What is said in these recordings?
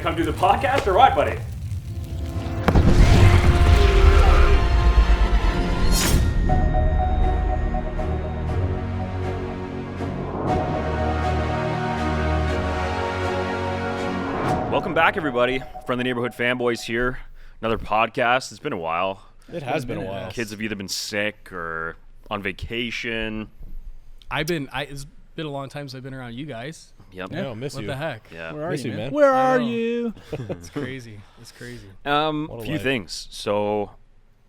gonna come do the podcast or what, buddy? Welcome back, everybody. Friendly Neighborhood Fanboys here. Another podcast. It's been a while. It has been a while. Kids have either been sick or on vacation. It's been a long time since I've been around you guys. Yep. Yeah, I'll miss What you. the heck? Yeah. Where are you, man? Where are know. you? It's crazy. It's crazy. A What a few life. things. So,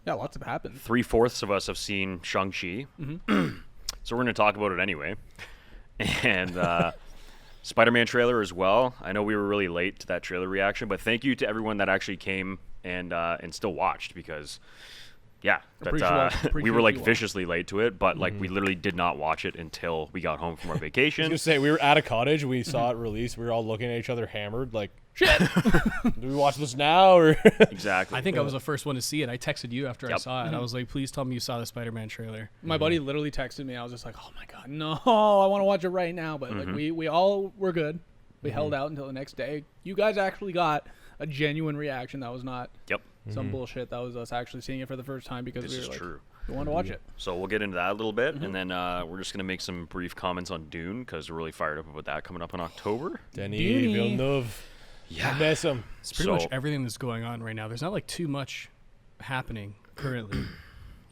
Yeah, lots have happened. 3/4 of us have seen Shang-Chi. So we're going to talk about it anyway. And Spider-Man trailer as well. I know we were really late to that trailer reaction, but thank you to everyone that actually came and still watched because, yeah, we were like viciously late to it, but like we literally did not watch it until we got home from our I was vacation. gonna say we were at a cottage. We saw it released. We were all looking at each other, hammered. Like, shit. Do we watch this now or? Exactly. I think I was the first one to see it. I texted you after I Yep. saw it. I was like, please tell me you saw the Spider-Man trailer. My buddy literally texted me. I was just like, oh my god, no, I want to watch it right now. But like we all were good. We held out until the next day. You guys actually got a genuine reaction. That was not Yep. some bullshit. That was us actually seeing it for the first time because This we were is like, true. we want to watch it. So we'll get into that a little bit, and then we're just going to make some brief comments on Dune because we're really fired up about that coming up in October. Denis Beauty. Villeneuve. Yeah. I miss him. It's pretty So- much everything that's going on right now. There's not like too much happening currently.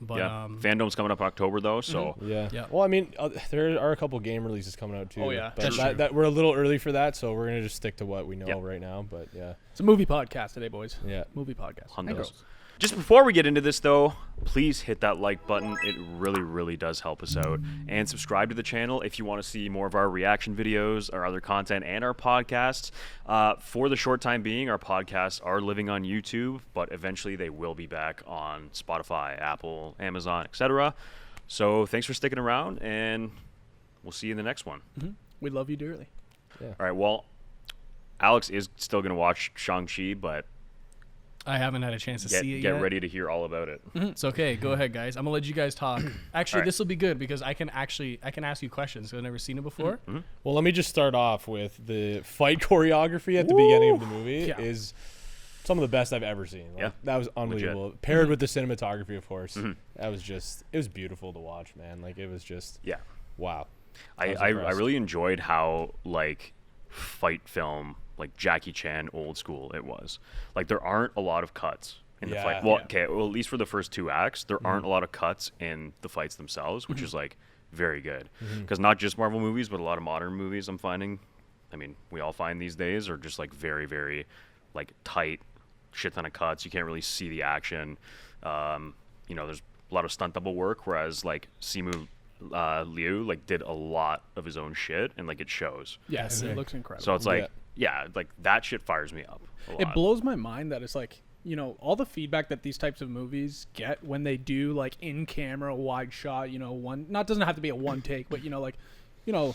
But Yeah. Fandom's coming up October, though, so Yeah. Yeah. Well, I mean, there are a couple game releases coming out too. Oh, yeah. But That's true. that we're a little early for that, so we're gonna just stick to what we know Yep. right now. But yeah. It's a movie podcast today, boys. Yeah. Movie podcast. And Hundos. girls. Just before we get into this, though, please hit that like button. It really, really does help us out. And subscribe to the channel if you want to see more of our reaction videos, our other content, and our podcasts. For the short time being, our podcasts are living on YouTube, but eventually they will be back on Spotify, Apple, Amazon, etc. So thanks for sticking around, and we'll see you in the next one. We love you dearly. All right, well, Alex is still going to watch Shang-Chi, but I haven't had a chance to see it get yet. ready to hear all about it. It's okay. Go ahead, guys. I'm gonna let you guys talk. Actually, All right. this will be good because I can ask you questions. I've never seen it before. Well, let me just start off with the fight choreography at the beginning of the movie Yeah. is some of the best I've ever seen. Like, Yeah. that was unbelievable. Paired with the cinematography, of course. That was just it was beautiful to watch, man. Like it was just Yeah. wow. I was I impressed. really enjoyed how like fight film, like Jackie Chan old school it was. Like there aren't a lot of cuts in the Yeah. fight. Well, Yeah. okay, well at least for the first two acts, there aren't a lot of cuts in the fights themselves, which is like very good. Because not just Marvel movies, but a lot of modern movies I'm finding, I mean, we all find these days are just like very, very like tight, shit ton of cuts. You can't really see the action. You know, there's a lot of stunt double work, whereas like Simu Liu like did a lot of his own shit and like it shows. Yes, Okay. it looks incredible. So it's like, yeah, like that shit fires me up a lot. It blows my mind that it's like, you know, all the feedback that these types of movies get when they do like in camera wide shot, you know, doesn't have to be a one take, but you know,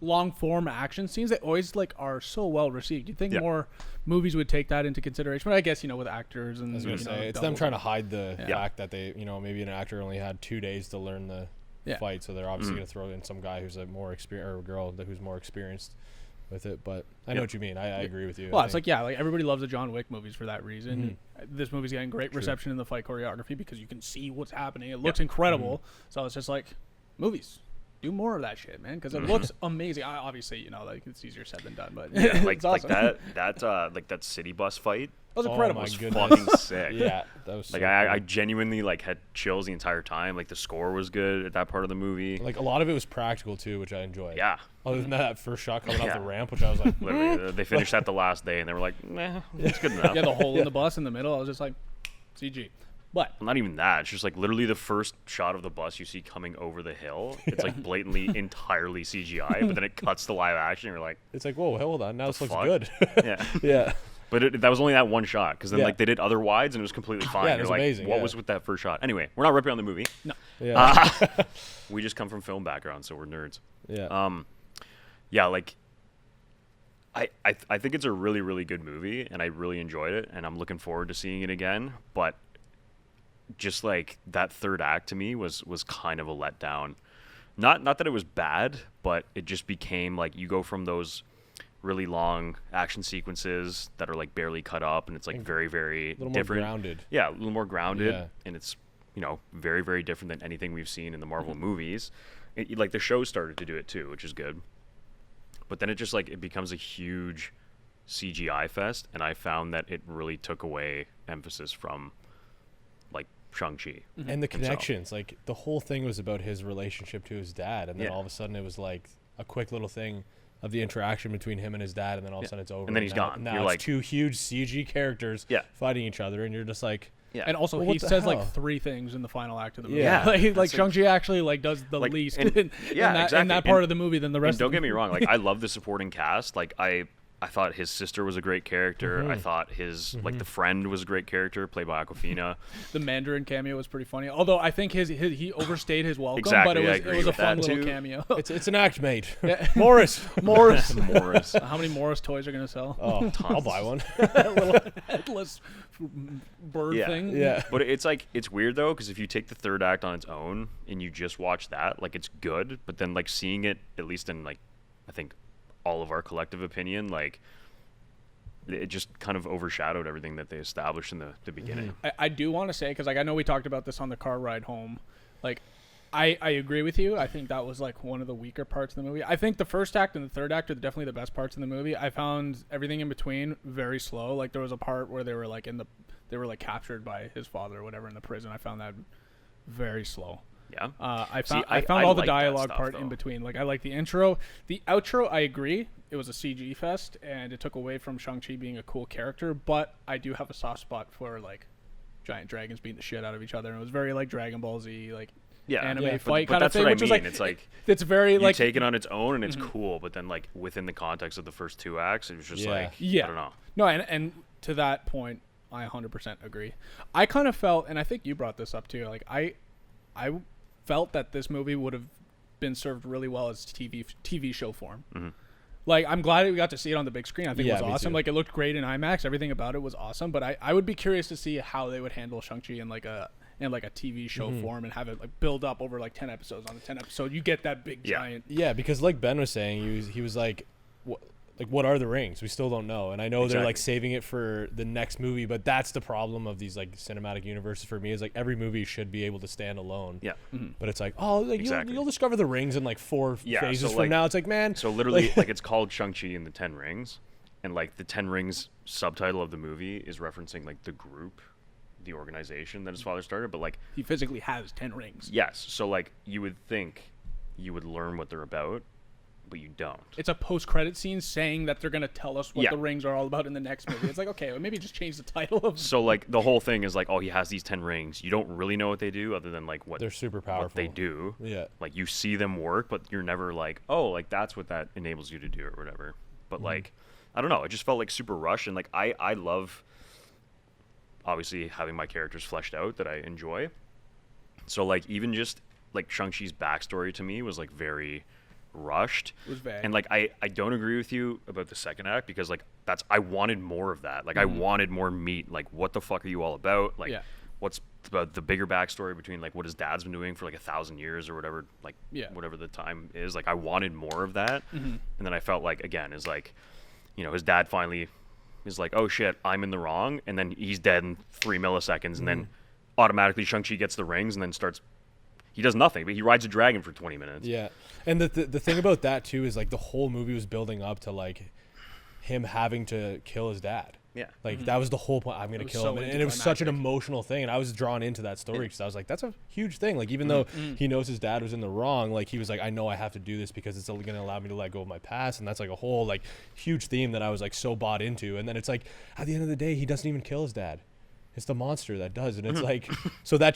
long form action scenes, they always like are so well received. You'd think Yeah. more movies would take that into consideration, but I guess, you know, with actors and I was gonna you know, say it's them doubles. trying to hide the Yeah. fact that they, you know, maybe an actor only had 2 days to learn the Yeah. fight, so they're obviously gonna throw in some guy who's a more experienced or a girl who's more experienced with it. But I know Yep. what you mean. I agree with you. Well, I it's think- like, yeah, like everybody loves the John Wick movies for that reason. This movie's getting great reception in the fight choreography because you can see what's happening. It looks incredible. So it's just like, movies, do more of that shit, man, because it looks amazing. Obviously, you know, like it's easier said than done, but yeah, like it's awesome. like that city bus fight That was Oh incredible. my was goodness. fucking sick. yeah, that was Like so I cool. genuinely like had chills the entire time. Like the score was good at that part of the movie. Like a lot of it was practical too, which I enjoyed. Yeah. Other than that first shot coming off Yeah. the ramp, which I was like, Literally, they finished that the last day and they were like, nah, it's good enough. Yeah, the hole in the bus in the middle. I was just like, CG. But Not even that. It's just like literally the first shot of the bus you see coming over the hill. It's like blatantly entirely CGI, but then it cuts to live action. And you're like, it's like, whoa, hold on, now this looks fuck? good. yeah. yeah. But that was only that one shot because then Yeah. like they did other wides and it was completely fine. Yeah, it You're was like, amazing, what yeah. was with that first shot? Anyway, we're not ripping on the movie. Yeah. We just come from film background, so we're nerds. yeah. Yeah, like I think it's a really, really good movie and I really enjoyed it and I'm looking forward to seeing it again. But just like that third act to me was kind of a letdown. Not that it was bad, but it just became like you go from those really long action sequences that are like barely cut up, and it's like very, very A little different. more grounded. Yeah, a little more grounded, Yeah. and it's very, very different than anything we've seen in the Marvel movies. Like the show started to do it too, which is good. But then it just like it becomes a huge CGI fest, and I found that it really took away emphasis from like Shang-Chi. And the connections, like the whole thing was about his relationship to his dad, and then Yeah. all of a sudden it was like a quick little thing of the interaction between him and his dad, and then all of a sudden it's over. And then he's now, gone. Now You're it's like- two huge CG characters Yeah. fighting each other, and you're just like, Yeah. And also, Well, he what the says hell? like 3 things in the final act of the movie. Yeah. like Shang-Chi actually like does the Like, least and- in, yeah, in exactly. that part And- of the movie than the And rest. don't of get the me wrong, like I love the supporting cast. Like I thought his sister was a great character. I thought his like the friend was a great character, played by Awkwafina. The Mandarin cameo was pretty funny. Although I think he overstayed his welcome, Exactly, but I it agree was a with fun that little too. cameo. it's an act, mate. Yeah. Morris. Morris. Morris. How many Morris toys are gonna sell? Oh, I'll buy one. Headless bird Yeah. thing. Yeah. But it's weird though, because if you take the third act on its own and you just watch that, like it's good. But then like seeing it, at least in like, I think all of our collective opinion, like it just kind of overshadowed everything that they established in the beginning. I do want to say, because like I know we talked about this on the car ride home, like I agree with you. I think that was like one of the weaker parts of the movie. I think the first act and the third act are definitely the best parts in the movie. I found everything in between very slow. Like there was a part where they were like captured by his father or whatever in the prison. I found that very slow. Yeah. I See, found I all the like that dialogue stuff, part though. in between. Like I like the intro, the outro. I agree, it was a CG fest, and it took away from Shang-Chi being a cool character. But I do have a soft spot for like giant dragons beating the shit out of each other, and it was very like Dragon Ball Z, like Yeah. anime Yeah, fight but kind of that's thing. what I Which was mean. like It's like it's very you like take it on its own and it's cool, but then like within the context of the first 2 acts, it was just Yeah. like Yeah. I don't know. no, and to that point, I 100% agree. I kind of felt, and I think you brought this up too. Like I felt that this movie would have been served really well as TV show form. Mhm. Like I'm glad we got to see it on the big screen. I think Yeah, it was me awesome. too. Like it looked great in IMAX. Everything about it was awesome. But I would be curious to see how they would handle Shang-Chi in like a TV show form and have it like build up over like 10 episodes. On the 10 episode, you get that big Yeah. giant. Yeah, because like Ben was saying, he was like, what are the rings? We still don't know. And I know they're like Exactly. saving it for the next movie, but that's the problem of these like cinematic universes for me, is like every movie should be able to stand alone. Yeah. But it's like, oh, like Exactly. you'll discover the rings in like 4 Yeah, phases so, from like- now. It's like, man, So literally, like it's called Shang-Chi and the Ten Rings, and like the Ten Rings subtitle of the movie is referencing like the group, the organization that his father started. But like, He physically has 10 rings. yes, so like you would think you would learn what they're about, but you don't. It's a post-credit scene saying that they're gonna tell us what Yeah. the rings are all about in the next movie. It's like, okay, well, maybe just change the title of. So like the whole thing is like, oh, he has these 10 rings. You don't really know what they do, other than like what they're super what powerful. they do. Yeah. Like you see them work, but you're never like, oh, like that's what that enables you to do or whatever. But like, I don't know. It just felt like super rushed, and like I love obviously having my characters fleshed out that I enjoy. So like even just like Shang-Chi's backstory to me was like very rushed. It was vague. And like I don't agree with you about the second act, because like I wanted more of that. Like I wanted more meat. Like what the fuck are you all about? Like Yeah. what's about the bigger backstory between like what his dad's been doing for like 1,000 years or whatever, like Yeah. whatever the time is. Like I wanted more of that. And then I felt like again is like, you know, his dad finally is like, oh shit, I'm in the wrong, and then he's dead in 3 milliseconds, and then automatically Shang-Chi gets the rings and then starts. He does nothing, but he rides a dragon for 20 minutes. Yeah, and the thing about that too is like the whole movie was building up to like him having to kill his dad. Yeah. Like that was the whole point. I'm gonna was kill so him, and it was such an anticlimactic. emotional thing, and I was drawn into that story because I was like, that's a huge thing. Like even though he knows his dad was in the wrong, like he was like, I know I have to do this because it's gonna allow me to let go of my past, and that's like a whole like huge theme that I was like so bought into. And then it's like at the end of the day, he doesn't even kill his dad. It's the monster that does, and it's like, so that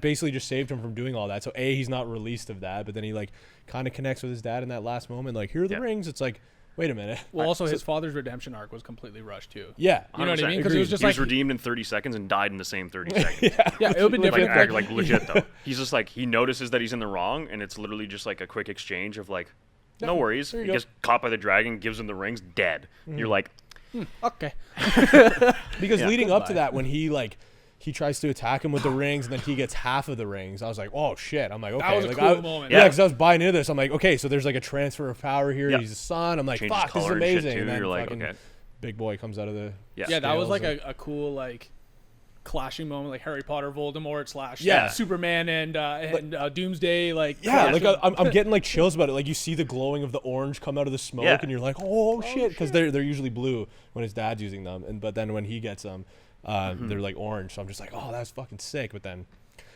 basically just saved him from doing all that. So he's not released of that, but then he like kind of connects with his dad in that last moment. Like, here are the Yeah. rings. It's like, wait a minute. Well, also his father's redemption arc was completely rushed too. Yeah, You know what I 100%. mean? Because it was Agreed. just He was like redeemed in 30 seconds and died in the same 30 seconds. yeah, it would be Like, different. like legit though. He's just like, he notices that he's in the wrong, and it's literally just like a quick exchange of like, no worries. there you He go. gets caught by the dragon, gives him the rings, dead. You're like, Okay. because Yeah. leading up to Goodbye. that, when he he tries to attack him with the rings, and then he gets half of the rings. I was like, oh shit. I'm like, okay. That was a like, cool moment. Yeah, because I was buying into this. I'm like, okay, so there's like a transfer of power here. Yeah. He's a son. I'm like, Changes fuck, this is color and shit, amazing. too. And then You're like, fucking okay. big boy comes out of the Yeah, that was scales like and- a cool like clashing moment, like Harry Potter, Voldemort / Yeah. Superman and Doomsday. Like Yeah, clash. like I'm getting like chills about it. Like you see the glowing of the orange come out of the smoke, Yeah. and you're like, oh shit, because they're usually blue when his dad's using them, but then when he gets them, they're like orange. So I'm just like, oh, that's fucking sick. But then,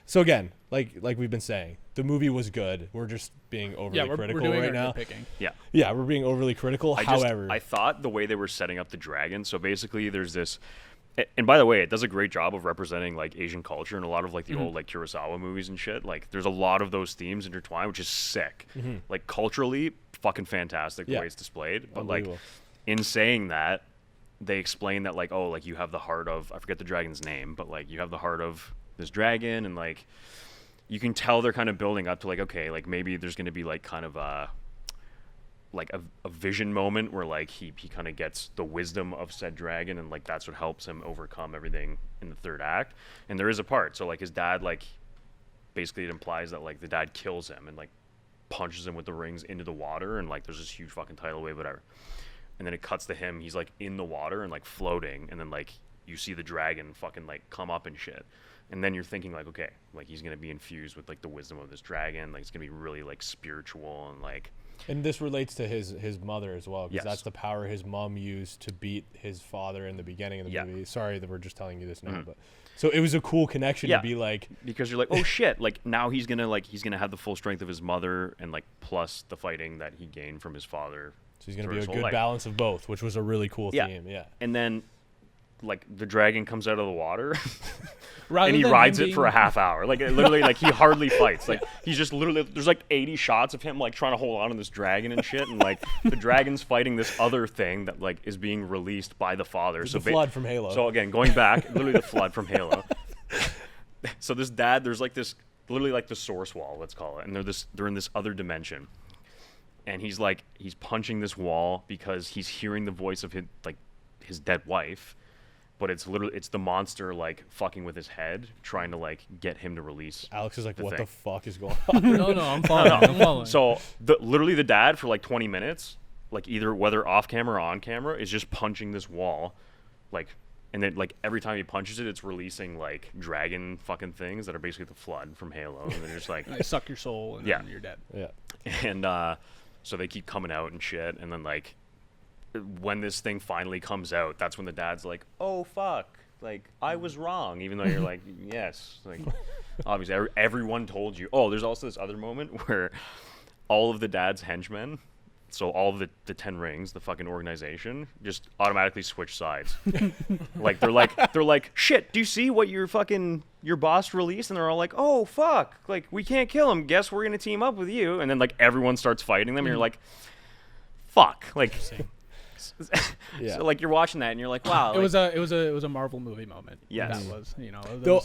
so again, like we've been saying, the movie was good. We're just being overly we're critical doing right our now. nitpicking. Yeah. Yeah, we're being overly critical. However, I thought the way they were setting up the dragon. So basically, there's this. And by the way, it does a great job of representing like Asian culture and a lot of like the old like Kurosawa movies and shit. Like, there's a lot of those themes intertwined, which is sick. Like culturally, fucking fantastic the Yeah. way it's displayed. But like, Unbelievable. in saying that, they explain that like, oh, like you have the heart of, I forget the dragon's name, but like you have the heart of this dragon, and like you can tell they're kind of building up to like, okay, like maybe there's going to be like kind of a vision moment where like he kind of gets the wisdom of said dragon, and like that's what helps him overcome everything in the third act. And there is a part, so like his dad, like basically it implies that like the dad kills him and like punches him with the rings into the water, and like there's this huge fucking tidal wave, whatever. And then it cuts to him, he's like in the water and like floating, and then like you see the dragon fucking like come up and shit. And then you're thinking like, okay, like he's gonna be infused with like the wisdom of this dragon, like it's gonna be really like spiritual and like. and this relates to his mother as well, because Yes. that's the power his mom used to beat his father in the beginning of the Yeah. movie. Sorry that we're just telling you this now, but so it was a cool connection Yeah. to be like, Because you're like, oh shit, like now he's gonna have the full strength of his mother, and like plus the fighting that he gained from his father. so he's gonna through be a his whole good life. balance of both, which was a really cool Yeah. theme. Yeah. And then like the dragon comes out of the water Rather and he than rides him it for a being- half hour. Like it literally, like he hardly fights. Like he's just literally, there's like 80 shots of him like trying to hold on to this dragon and shit, and like the dragon's fighting this other thing that like is being released by the father. The flood from Halo. So again, going back, literally the flood from Halo. So this dad, there's like this, literally like the source wall, let's call it, and they're in this other dimension, and he's punching this wall because he's hearing the voice of his dead wife, but it's the monster like fucking with his head, trying to like get him to release. Alex is like, the what thing. the fuck is going on? No, I'm following. I'm following. So literally the dad for like 20 minutes, like either whether off camera or on camera, is just punching this wall, like, and then like every time he punches it, it's releasing like dragon fucking things that are basically the flood from Halo, and they're just like, They suck your soul and Yeah. then you're dead. Yeah. and so they keep coming out and shit, and then like when this thing finally comes out, that's when the dad's like, oh fuck, like I was wrong, even though you're like, yes, like obviously everyone told you. Oh, there's also this other moment where all of the dad's henchmen, so all of the 10 rings, the fucking organization, just automatically switch sides. Like they're like, shit, do you see what your boss released? And they're all like, oh fuck, like we can't kill him, guess we're gonna team up with you. And then like everyone starts fighting them, and you're like, fuck, like Yeah. so like you're watching that and you're like, wow, It like, was a Marvel movie moment. Yes. That was, Though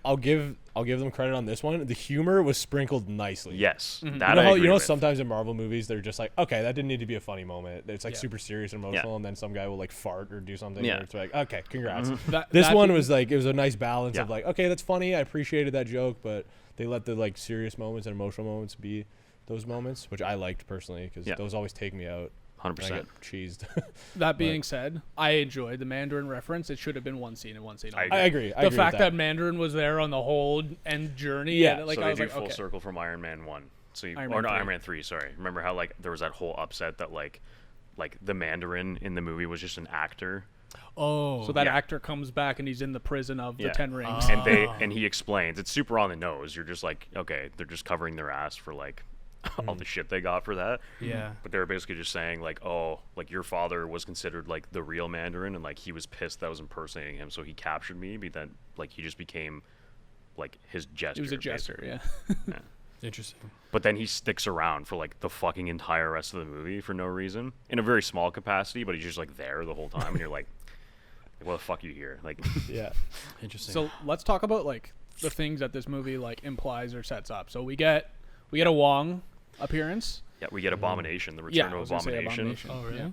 I'll give them credit on this one. The humor was sprinkled nicely. yes, Mm-hmm. that You know, I how, agree with. sometimes in Marvel movies they're just like, okay, that didn't need to be a funny moment. It's like Yeah. super serious and emotional, and then some guy will like fart or do something. Yeah. Where it's like, okay, congrats. That- This that one being- was like, it was a nice balance of Yeah. like, okay, that's funny. I appreciated that joke, but they let the like serious moments and emotional moments be those moments, which I liked personally because Yeah. those always take me out. And I 100%. get cheesed. That being said, I enjoyed the Mandarin reference. It should have been one scene and one scene. I only. I agree. I The agree fact with that Mandarin was there on the whole end journey, Yeah, and, like so I they was do like, full okay, circle from Iron Man 1. So Iron or Man no, 3. Iron Man 3, sorry. Remember how like there was that whole upset that like the Mandarin in the movie was just an actor. Oh, so that Yeah. actor comes back and he's in the prison of the Yeah. 10 Rings. And he explains, it's super on the nose. You're just like, okay, they're just covering their ass for like all the shit they got for that. yeah. But they were basically just saying like, oh, like your father was considered like the real Mandarin, and like he was pissed that I was impersonating him, so he captured me. But then like he just became like his jester. He was a jester, basically. yeah. Interesting. But then he sticks around for like the fucking entire rest of the movie for no reason, in a very small capacity. But he's just like there the whole time, and you're like, what the fuck are you here? Like, yeah. Interesting. So let's talk about like the things that this movie like implies or sets up. So we get a Wong appearance. yeah, we get Abomination, the Yeah, return I of was gonna say Abomination. oh, really? Yeah.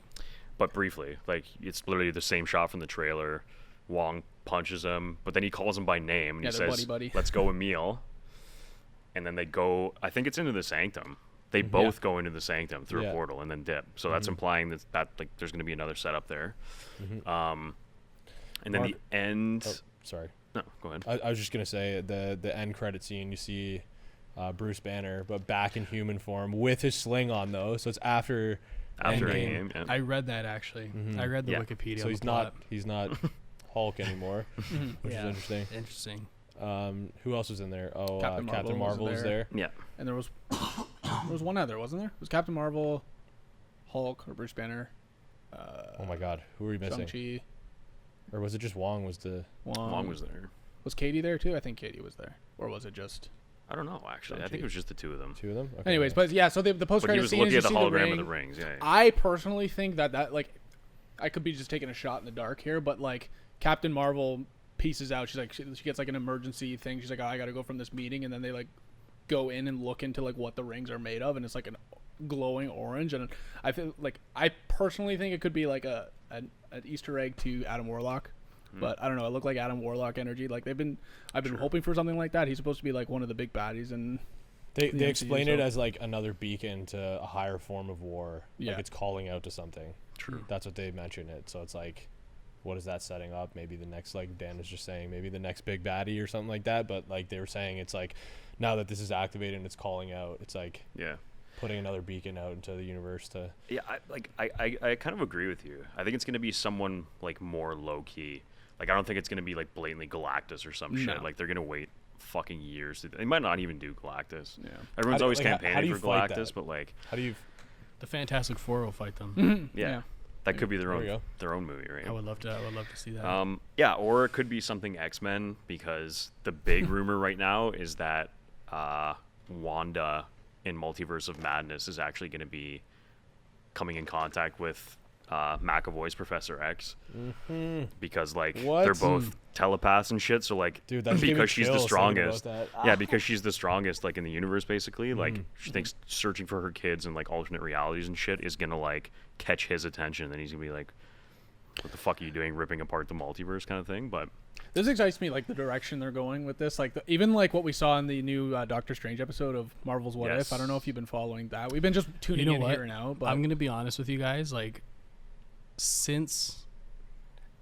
But briefly, like it's literally the same shot from the trailer. Wong punches him, but then he calls him by name and Yeah, he they're says, buddy-buddy. "Let's go, Emil." And then they go. I think it's into the sanctum. They both go into the sanctum through a portal and then dip. So that's implying that like there's going to be another setup there. And then the end. Oh, sorry. No, go ahead. I was just gonna say the end credit scene. You see Bruce Banner, but back in human form with his sling on, though. So it's after Endgame. Yeah. I read that actually. I read the Yeah. Wikipedia. So on he's the not plot. Hulk anymore, which is interesting. Interesting. Who else was in there? Oh, Captain Captain Marvel Marvel was was there. Yeah. And there was one other, wasn't there? It was Captain Marvel, Hulk, or Bruce Banner. Oh my God, who are we missing? Shang-Chi. Or was it just Wong? Was the Wong was there. Was Katie there too? I think Katie was there. Or was it just... I don't know, actually. I Shang-Chi. think it was just the two of them. two of them? Okay, Anyways, yeah. but yeah, so the But he post-credit was scene looking is at you the see hologram ring. of the rings. Yeah. I personally think that like, I could be just taking a shot in the dark here, but like Captain Marvel pieces out. She's like, she gets like an emergency thing. She's like, oh, I got to go from this meeting, and then they like go in and look into like what the rings are made of, and it's like an glowing orange. And I feel like, I personally think it could be like an Easter egg to Adam Warlock. But I don't know. It looked like Adam Warlock energy. Like I've been hoping for something like that. He's supposed to be like one of the big baddies, and They the explain MCU, it so- as like another beacon to a higher form of war. Yeah. Like it's calling out to something. True. That's what they mention it. So it's like, what is that setting up? Maybe the next, like Dan was just saying, maybe the next big baddie or something like that. But like they were saying, it's like now that this is activated and it's calling out, it's like Yeah. putting another beacon out into the universe to. Yeah, I kind of agree with you. I think it's going to be someone like more low key. Like I don't think it's going to be like blatantly Galactus or some shit. Like they're going to wait fucking years. They might not even do Galactus. Yeah. Everyone's How do- always like, how do campaigning you for fight Galactus, that? but like How do you? The Fantastic Four will fight them. yeah, that could be There we go. their own movie, right? I would love to see that. Yeah, or it could be something X-Men because the big rumor right now is that Wanda in Multiverse of Madness is actually going to be coming in contact with McAvoy's Professor X because like What? they're both telepaths and shit. So like, Dude, that just gave me because she's the chills thinking about strongest. that. Yeah, because she's the strongest like in the universe basically. Like she thinks searching for her kids and like alternate realities and shit is gonna like catch his attention. Then he's gonna be like, "What the fuck are you doing, ripping apart the multiverse?" kind of thing. But This excites me, like the direction they're going with this. Like even like what we saw in the new Doctor Strange episode of Marvel's What Yes. If. I don't know if you've been following that. We've been just tuning You know in what? here now. But I'm gonna be honest with you guys. Like, since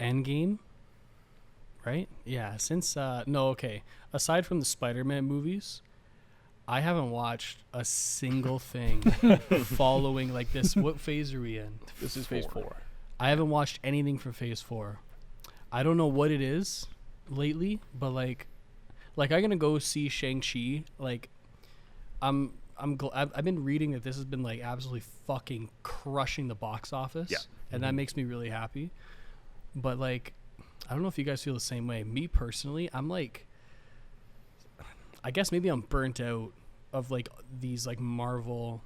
Endgame, right? Yeah. Since aside from the Spider-Man movies, I haven't watched a single thing following like this. What phase are we in? this is phase 4. I haven't watched anything from Phase 4. I don't know what it is lately, but like I'm gonna go see Shang-Chi. Like, I've been reading that this has been like absolutely fucking crushing the box office, Yeah. and that makes me really happy. But like, I don't know if you guys feel the same way. Me personally, I'm like, I guess maybe I'm burnt out of like these like Marvel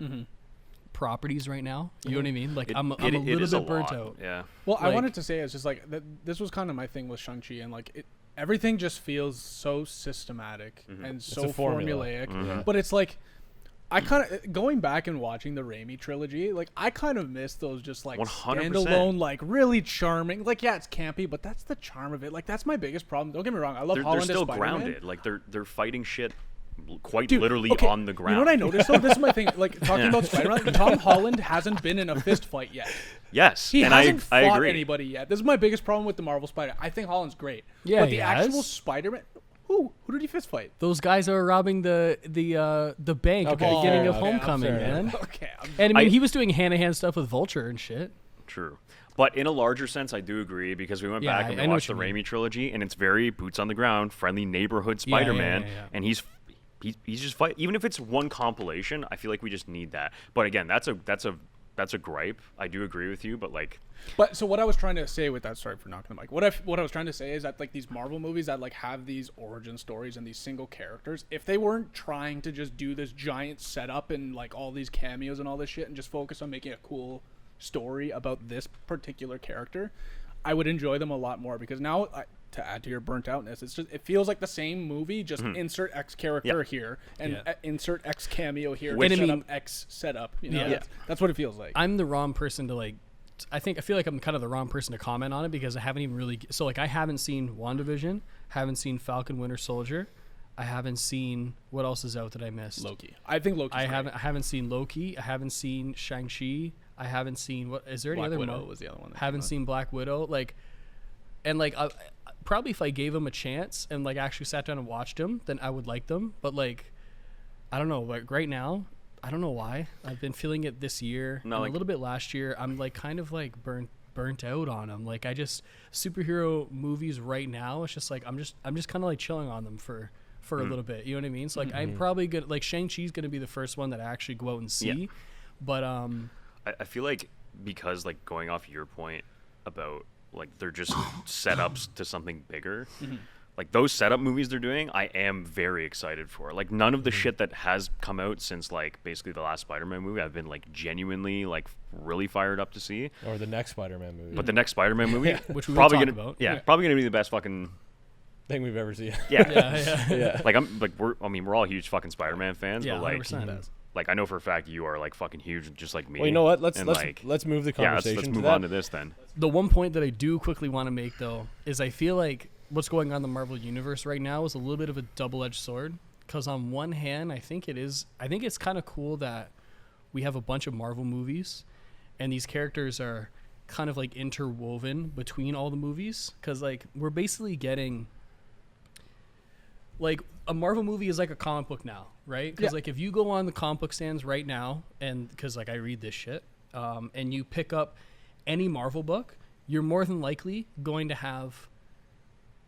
properties right now. You know what I mean? Like I'm a it little is bit burnt lot. out. Yeah. Well, I Like- wanted to say it's just like this was kind of my thing with Shang-Chi, and like everything just feels so systematic and so a formula. formulaic. But it's like I kind of going back and watching the Raimi trilogy, like I kind of miss those just like 100%. standalone, like really charming. Like yeah, it's campy, but that's the charm of it. Like that's my biggest problem. Don't get me wrong, I love They're Holland as still Spider-Man. grounded. Like they're fighting shit quite Dude, literally okay, on the ground. You know what I noticed though? This is my thing. Like talking about Spider-Man, Tom Holland hasn't been in a fist fight yet. Yes, He and hasn't I fought agree. anybody yet. This is my biggest problem with the Marvel Spider. I think Holland's great. Yeah, but the he actual has. Spider-Man, who did he fist fight? Those guys are robbing the bank at the Okay, beginning fair of enough. Homecoming, Fair man. enough. Okay, And I mean, I- he was doing hand-to-hand stuff with Vulture and shit. True. But in a larger sense, I do agree because we went Yeah, back and I we know watched the what you mean. Raimi trilogy, and it's very boots on the ground, friendly neighborhood Yeah, yeah, Spider-Man, yeah. and he's just fight. Even if it's one compilation, I feel like we just need that. But again, that's a gripe. I do agree with you, but like, But so what I was trying to say with that, sorry for knocking the mic. What I was trying to say is that like these Marvel movies that like have these origin stories and these single characters, if they weren't trying to just do this giant setup and like all these cameos and all this shit and just focus on making a cool story about this particular character, I would enjoy them a lot more because now to add to your burnt outness, it's just it feels like the same movie, just insert X character here and insert X cameo here, Which- and I set mean- up X setup. You know, Yeah. that's what it feels like. I'm the wrong person to like I feel like I'm kind of the wrong person to comment on it because I haven't even really. So like I haven't seen WandaVision, haven't seen Falcon Winter Soldier, I haven't seen what else is out that I missed. Loki. I think Loki. I haven't seen Loki. I haven't seen Shang-Chi. I haven't seen what is there any Black other Widow one? was the other one. that Haven't came out. seen Black Widow. Like, and like probably if I gave him a chance and like actually sat down and watched them, then I would like them. But like, I don't know. Like right now, I don't know why I've been feeling it this year and a little bit last year. I'm like kind of like burnt out on them. Like I just superhero movies right now. It's just like I'm just kind of like chilling on them for a little bit. You know what I mean? So like I'm probably good. Like Shang-Chi's gonna be the first one that I actually go out and see. Yeah. But I feel like because like going off your point about like they're just setups to something bigger. Like those setup movies they're doing, I am very excited for. Like none of the shit that has come out since like basically the last Spider-Man movie, I've been like genuinely like really fired up to see. Or the next Spider-Man movie. But the next Spider-Man movie, which we will probably talk gonna about. yeah, probably gonna be the best fucking thing we've ever seen. yeah. Yeah. Like we're all huge fucking Spider-Man fans, Yeah, but like 100%. like I know for a fact you are like fucking huge just like me. Well, you know what? Let's move the yeah, conversation let's to move that. on to this then. The one point that I do quickly want to make though is I feel like what's going on in the Marvel universe right now is a little bit of a double-edged sword. Because on one hand, I think it's kind of cool that we have a bunch of Marvel movies, and these characters are kind of like interwoven between all the movies. Because like we're basically getting like a Marvel movie is like a comic book now, right? Because like if you go on the comic book stands right now, and because like I read this shit, and you pick up any Marvel book, you're more than likely going to have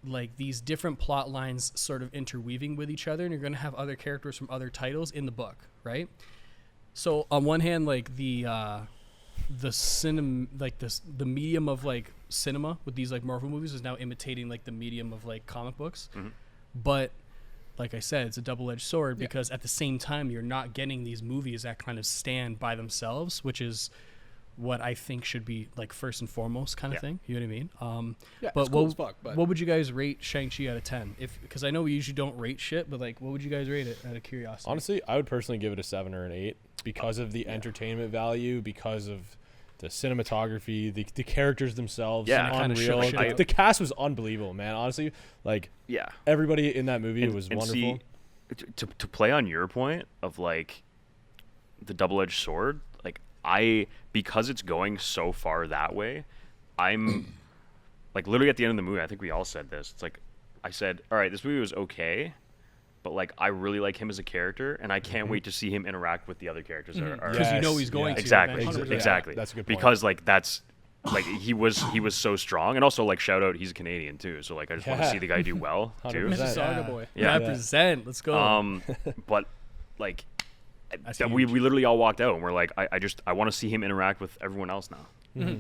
like these different plot lines sort of interweaving with each other, and you're going to have other characters from other titles in the book, right? So on one hand, like the cinema, like the medium of like cinema with these like Marvel movies is now imitating like the medium of like comic books. But like I said, it's a double-edged sword because at the same time you're not getting these movies that kind of stand by themselves, which is what I think should be like first and foremost kind of thing. You know what I mean? But but cool as fuck, but what would you guys rate Shang-Chi out of 10? Because I know we usually don't rate shit, but like what would you guys rate it out of curiosity? Honestly, I would personally give it a 7 or an 8 because of the entertainment value, because of the cinematography, the characters themselves. Yeah, kinda unreal. shook shit The cast was unbelievable, man. Honestly, like Yeah. everybody in that movie And- was and wonderful. See, to play on your point of like the double-edged sword, like because it's going so far that way, I'm like literally at the end of the movie, I think we all said this. It's like I said, all right, this movie was okay, but like I really like him as a character, and I can't wait to see him interact with the other characters. Because you know he's going to Exactly, eventually. exactly. That's a good point. Because like that's like he was so strong, and also like shout out, he's a Canadian too, so like I just want to Yeah. see the guy do well too. 100%. Mississauga boy. Yeah. Represent. Let's go. But like That's we huge. literally all walked out and we're like, I want to see him interact with everyone else now.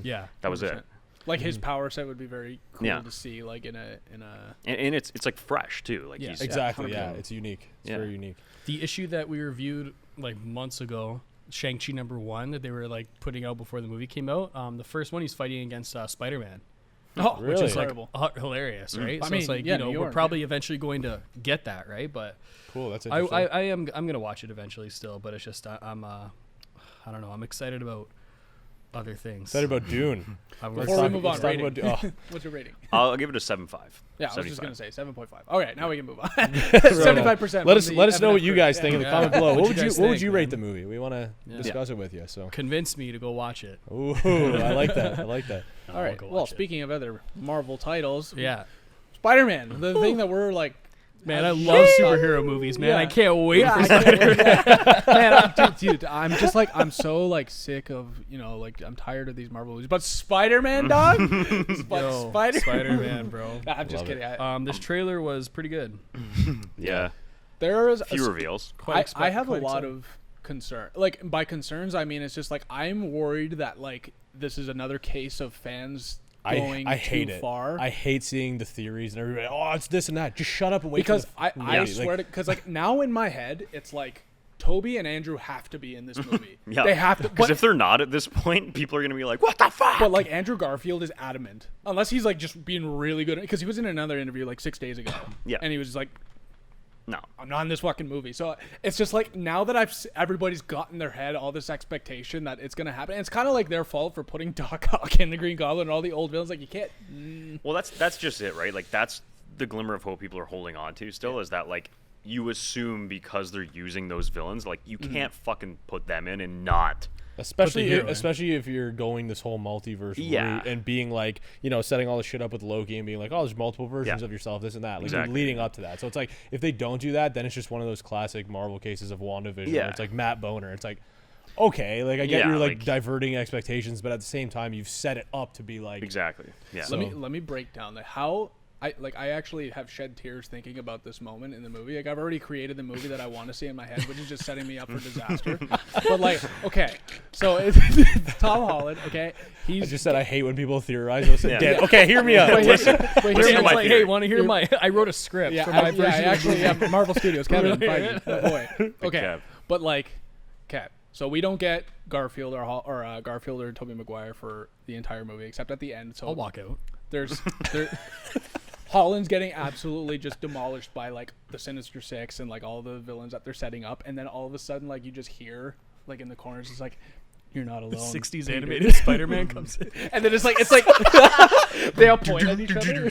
Yeah. That was it. Like his power set would be very cool Yeah. to see, like in a. And it's like fresh too. Like Yeah, he's Exactly. Yeah, 100%. it's unique. It's Yeah. very unique. The issue that we reviewed like months ago, Shang-Chi #1, that they were like putting out before the movie came out. The first one he's fighting against Spider-Man, Oh, Really? which is like terrible. hilarious, right? I So it's mean, like yeah, you know New we're York, probably eventually going to get that, right? But Cool. That's I'm interesting. gonna watch it eventually still. But it's just I don't know. I'm excited about other things. Excited about Dune. Before we move on, let's talk rating. about What's your rating? I'll give it a 7.5. Yeah, I was just 75. gonna say 7.5. Okay, now we can move on. 75%. Let us know what you guys think in the Yeah. comment below. What'd What you guys would think, you rate man? the movie? We want to Yeah. discuss it with you. So, Convince me to go watch it. ooh, I like that. I like that. All right. go Well, watch it. speaking of other Marvel titles, Yeah. Spider-Man, the thing that we're like, Man, I love superhero movies, man. Yeah. I can't wait Yeah, for I can't wait. Man, dude, I'm just like, I'm so like sick of, like I'm tired of these Marvel movies. But Spider-Man, dog, Yo, Spider-Man, bro. I'm just Love kidding. This trailer was pretty good. Yeah. There is Few reveals. I have a lot of concern. Like by concerns, I mean it's just like I'm worried that like this is another case of fans going I hate too it. far. I hate seeing the theories and everybody. Oh, it's this and that. Just shut up and wait. because for I movie. swear to because like now in my head it's like Toby and Andrew have to be in this movie. Yeah. They have to. Because But, if they're not at this point, people are gonna be like, "What the fuck?" but like Andrew Garfield is adamant, unless he's like just being really good. Because he was in another interview like 6 days ago. Yeah. And he was like, No. I'm not in this fucking movie. So it's just like now that everybody's got in their head all this expectation that it's gonna happen. And it's kind of like their fault for putting Doc Ock and the Green Goblin and all the old villains. Like you can't. Well, that's just it, right? Like that's the glimmer of hope people are holding on to still is that like you assume because they're using those villains, like you can't fucking put them in and not. Especially hero in. especially if you're going this whole multiverse route and being like, setting all the shit up with Loki and being like, oh, there's multiple versions of yourself, this and that. Like Exactly. leading up to that. So it's like if they don't do that, then it's just one of those classic Marvel cases of WandaVision where it's like Matt Boner. It's like, okay, like I get you're like diverting expectations, but at the same time you've set it up to be like Exactly. Yeah. So- Let me break down how I actually have shed tears thinking about this moment in the movie. Like I've already created the movie that I want to see in my head, which is just setting me up for disaster. But like, okay, so it's Tom Holland. Okay, I just said I hate when people theorize. Okay, hear me out. Wait, Listen. wait, Listen hear to me my out. like, hey, want to hear my? I wrote a script Yeah, for my version. actually, Marvel Studios, Kevin, Really? Feige, my boy. Okay, Kev. but like, Kev. So we don't get Garfield or Garfield or Tobey Maguire for the entire movie, except at the end. So I'll walk out. there's Holland's getting absolutely just demolished by like the Sinister Six and like all the villains that they're setting up, and then all of a sudden like you just hear like in the corners it's like you're not alone. 60s Peter. animated Spider-Man comes in. And then it's like they all point at each other.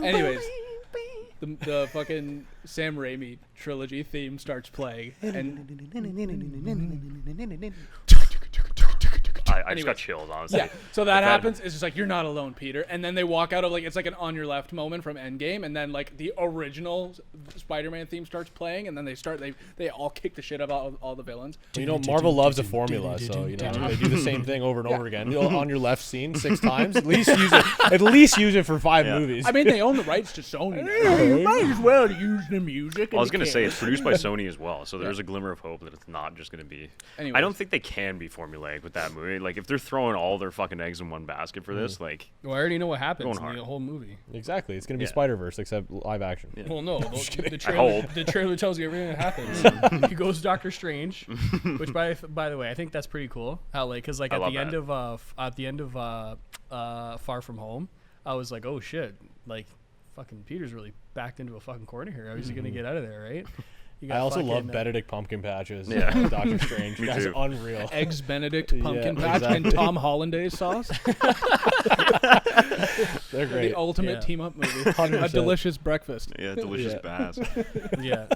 Anyways, the fucking Sam Raimi trilogy theme starts playing, and I just got chills, honestly. yeah, so that Like happens. It's just like you're not alone, Peter. And then they walk out of like it's like an on your left moment from Endgame, and then like the original Spider-Man theme starts playing, and then they all kick the shit out of all the villains. Marvel loves a formula, so they do the same thing over and over again. On your left scene 6 times. At least use it for 5 movies. I mean, they own the rights to Sony. You might as well use the music. I was gonna say it's produced by Sony as well, so there's a glimmer of hope that it's not just gonna be. Anyways. I don't think they can be formulaic with that movie. Like if they're throwing all their fucking eggs in one basket for this, like Well, I already know what happens Going in hard. the whole movie. Exactly. It's gonna be Yeah. Spider-Verse except live action. Yeah. Well, no, the hope. trailer tells you everything that happens. He goes Doctor Strange, which by the way, I think that's pretty cool. How like because like I at love the end that. of Far From Home, I was like, oh shit, like fucking Peter's really backed into a fucking corner here. How is he gonna get out of there, right? You got I also love fucking, Benedict Pumpkin Patches. Yeah. Doctor Strange. Me That's too. unreal. Eggs Benedict pumpkin Yeah, patch and exactly. Tom Hollandaise sauce. They're great. The ultimate Yeah. team up movie. 100%. A delicious breakfast. yeah, delicious Yeah. bass. Yeah.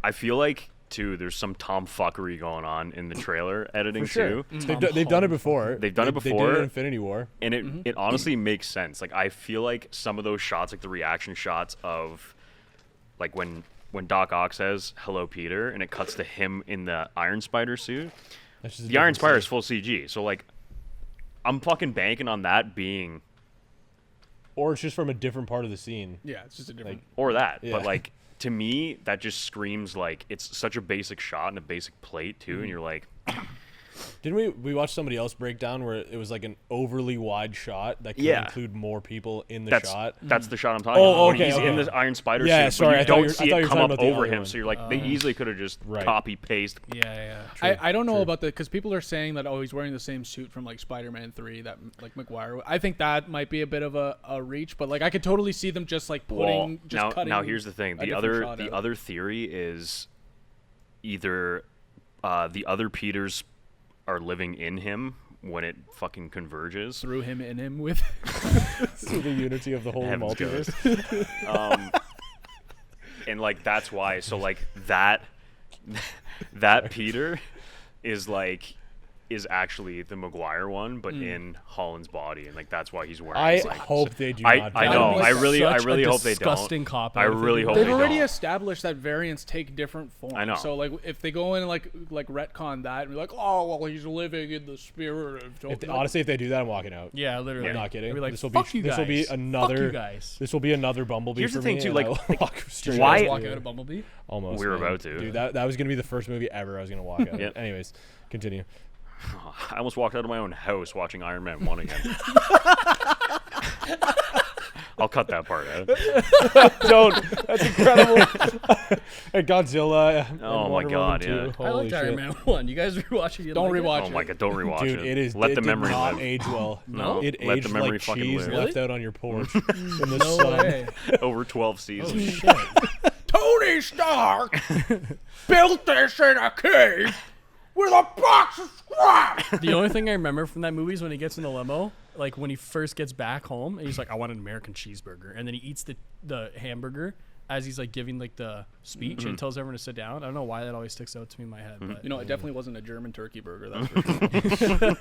I feel like too. There's some tomfuckery going on in the trailer editing For sure. too. They've done it before. They've done it They before. did it in Infinity War. And it honestly makes sense. Like I feel like some of those shots, like the reaction shots of, like when Doc Ock says "Hello, Peter," and it cuts to him in the Iron Spider suit. That's just a The Iron different Spider scene. is full CG, so like, I'm fucking banking on that being Or it's just from a different part of the scene. Yeah, it's just a different. or that. Yeah. But like to me, that just screams like it's such a basic shot and a basic plate too, and you're like, Didn't we watch somebody else break down where it was like an overly wide shot that could Yeah. include more people in the that's shot? that's the shot I'm talking Oh, about. When okay, he's in okay. the Iron Spider Yeah, suit, sorry, but I you thought don't you were- see I thought it you were come talking up about the over other him. one. So you're like, they easily could have just Right. copy paste. Yeah. I don't know True. about because people are saying that he's wearing the same suit from like Spider-Man 3 that like McGuire. I think that might be a bit of a reach, but like I could totally see them just like putting Well, cutting. now here's the thing. a The different shot out. other theory is either the other Peters are living in him when it fucking converges. threw him in him with. So the unity of the whole Heavens multiverse. And like that's why. So like that Peter is actually the Maguire one, but in Holland's body, and like that's why he's wearing. I like, hope they do I not. do I that. know. like I that. really Such a hope they don't. disgusting cop I out if they really do hope that. They've they already don't. established that variants take different forms. I know. So like if they go in and like retcon that and be like, oh well, he's living in the spirit of. Honestly, if they do that, I'm walking out. Yeah, literally. I'm not kidding. I'd be like, this will fuck be you this will be guys. Fuck another you guys. This will be another Bumblebee. Here's for the thing, me, too, and like, I will walk straight why- out. You guys walk out of Bumblebee? Almost. We were man. about to. Dude, that was gonna be the first movie ever I was gonna walk out. Yep. Anyways, continue. I almost walked out of my own house watching Iron Man 1 again. I'll cut that part out. Don't. That's incredible. And Godzilla. and Oh my Wonder God, Woman 2. yeah. I Holy liked Iron shit. Man 1. You guys rewatch it? Don't like it? rewatch Oh my it. God, don't rewatch Dude, it. it is. Let it the did memory not live. age well. No? It Let aged the memory like fucking cheese live. left out on your porch in the No sun. way. Over 12 Oh, seasons. shit. Tony Stark built this in a cave with a box of scraps. The only thing I remember from that movie is when he gets in the limo, like when he first gets back home, and he's like, I want an American cheeseburger. And then he eats the hamburger as he's like giving like the speech and tells everyone to sit down. I don't know why that always sticks out to me in my head. But You know, it definitely wasn't a German turkey burger. That's for sure.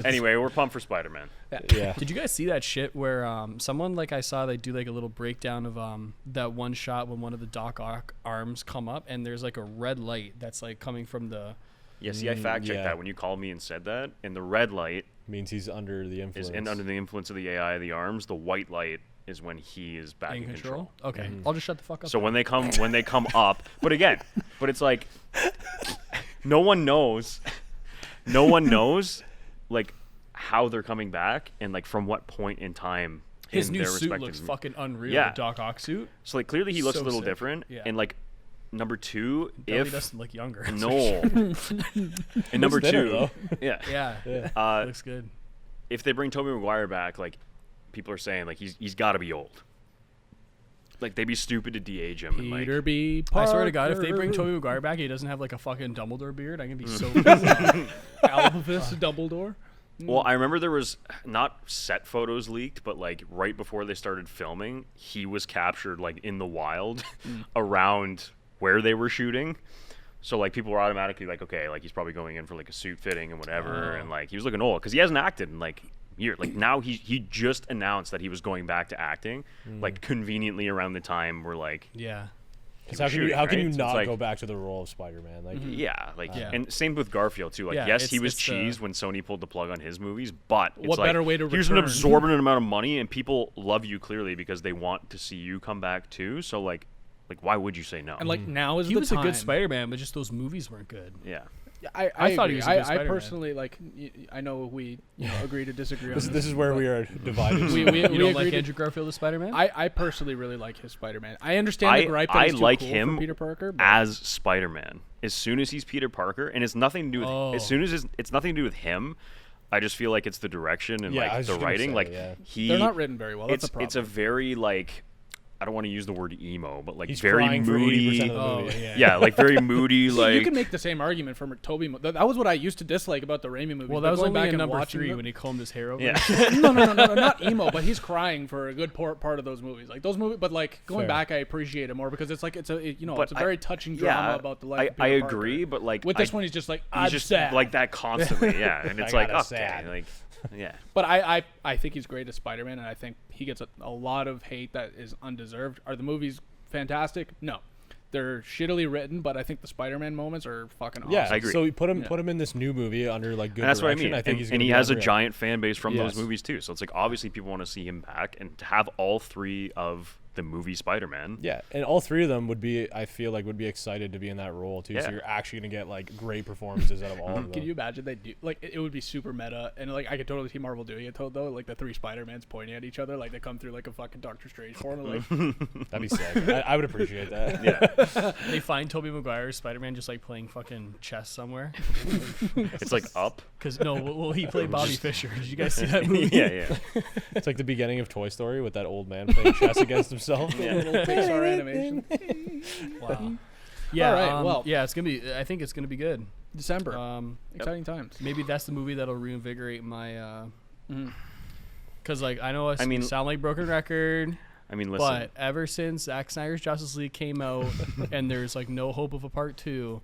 Anyway, we're pumped for Spider-Man. Yeah. did you guys see that shit where someone like I saw they do like a little breakdown of that one shot when one of the Doc Ock arms come up and there's like a red light that's like coming from the Yeah, see, I fact-checked yeah. that when you called me and said that. And the red light Means he's under the influence. is under the influence of the AI of the arms. The white light is when he is back in in control. Okay, Mm-hmm. I'll just shut the fuck up. So when they come up, but it's like no one knows like how they're coming back and like from what point in time his in new their suit respective looks fucking unreal. Yeah. The Doc Ock suit. So like clearly he looks So a little sick. different. Yeah. And like number two, Billy if doesn't look younger. no, and number thinner, two, though. yeah, Yeah, looks good. if they bring Tobey Maguire back, like people are saying, like he's got to be old. Like they'd be stupid to de-age him. And, Peter like, B. Parker. I swear to God, if they bring Tobey Maguire back, he doesn't have like a fucking Dumbledore beard. I'm gonna be so Mm. pissed. Albus Dumbledore. well, I remember there was not set photos leaked, but like right before they started filming, he was captured like in the wild around where they were shooting. So like people were automatically like, okay, like he's probably going in for like a suit fitting and whatever, and like he was looking old because he hasn't acted in like years. Like now he just announced that he was going back to acting, like conveniently around the time we're like, Yeah. Because he was shooting, how can right? you So it's not like- go back to the role of Spider-Man? Like, yeah, like Yeah. and same with Garfield too. Like Yeah, yes, he it's- was it's, cheese when Sony pulled the plug on his movies, but it's What like, better way to here's an return? absorbent amount of money, and people love you clearly because they want to see you come back too. So like why would you say no? And like now is He the was time. a good Spider-Man, but just those movies weren't good. yeah. I thought he agree. was a good I Spider-Man. personally like. I know we agree to disagree. this, on this is where we are divided. We You don't agree like to- Andrew Garfield as Spider-Man? I personally really like his Spider-Man. I understand the gripe that I he's too like cool him for Peter Parker. But as Spider-Man. As soon as he's Peter Parker, and it's nothing to do with Oh. as soon as it's nothing to do with him. I just feel like it's the direction and Yeah, I like was the just gonna writing. say, Like yeah. he, they're not written very well. That's it's a a problem. very like I don't want to use the word emo, but like He's very crying for 80% moody. of the oh, movie. yeah. Yeah, like very moody. See, Like you can make the same argument for Toby. That was what I used to dislike about the Raimi movies. Well, but that was going only back in and number watching 3 them- when he combed his hair over. yeah. no, not emo, but he's crying for a good part of those movies. Like those movies, but like going Fair. back, I appreciate it more because it's like it's a But it's a very touching yeah, drama about the life. of I Peter Parker. agree, but like With this I- one, he's just like he's I'm just sad. like that constantly. Yeah, and it's I like gotta okay, sad. like yeah. But I think he's great as Spider-Man, and I think he gets a lot of hate that is undeserved. Are the movies fantastic? No. They're shittily written, but I think the Spider-Man moments are fucking awesome. Yeah, I agree. So we put him Yeah. in this new movie under like good And that's what I direction. mean. I think and he's and gonna he be has a unreal. giant fan base from those Yes. movies too. So it's like obviously people want to see him back, and to have all three of the movie Spider-Man. Yeah, and all three of them would be, I feel like, would be excited to be in that role too. So Yeah. you're actually gonna get like great performances out of all of them. Can you imagine they do like it would be super meta, and like I could totally see Marvel doing it though. Like the three Spider-Mans pointing at each other, like they come through like a fucking Doctor Strange form. Like That'd be sick. I would appreciate that. Yeah, They find Tobey Maguire's Spider-Man just like playing fucking chess somewhere. it's like up. Because no, well, he played Bobby Fischer. Did you guys see that movie? Yeah. It's like the beginning of Toy Story with that old man playing chess against himself. little Pixar animation. Wow. Yeah. All right, well- yeah, it's gonna be. I think it's gonna be good. December, Um, exciting times. maybe that's the movie that'll reinvigorate my. Mhm. Because like I know I mean- sound like broken record, I mean, listen. but ever since Zack Snyder's Justice League came out and there's like no hope of a part 2,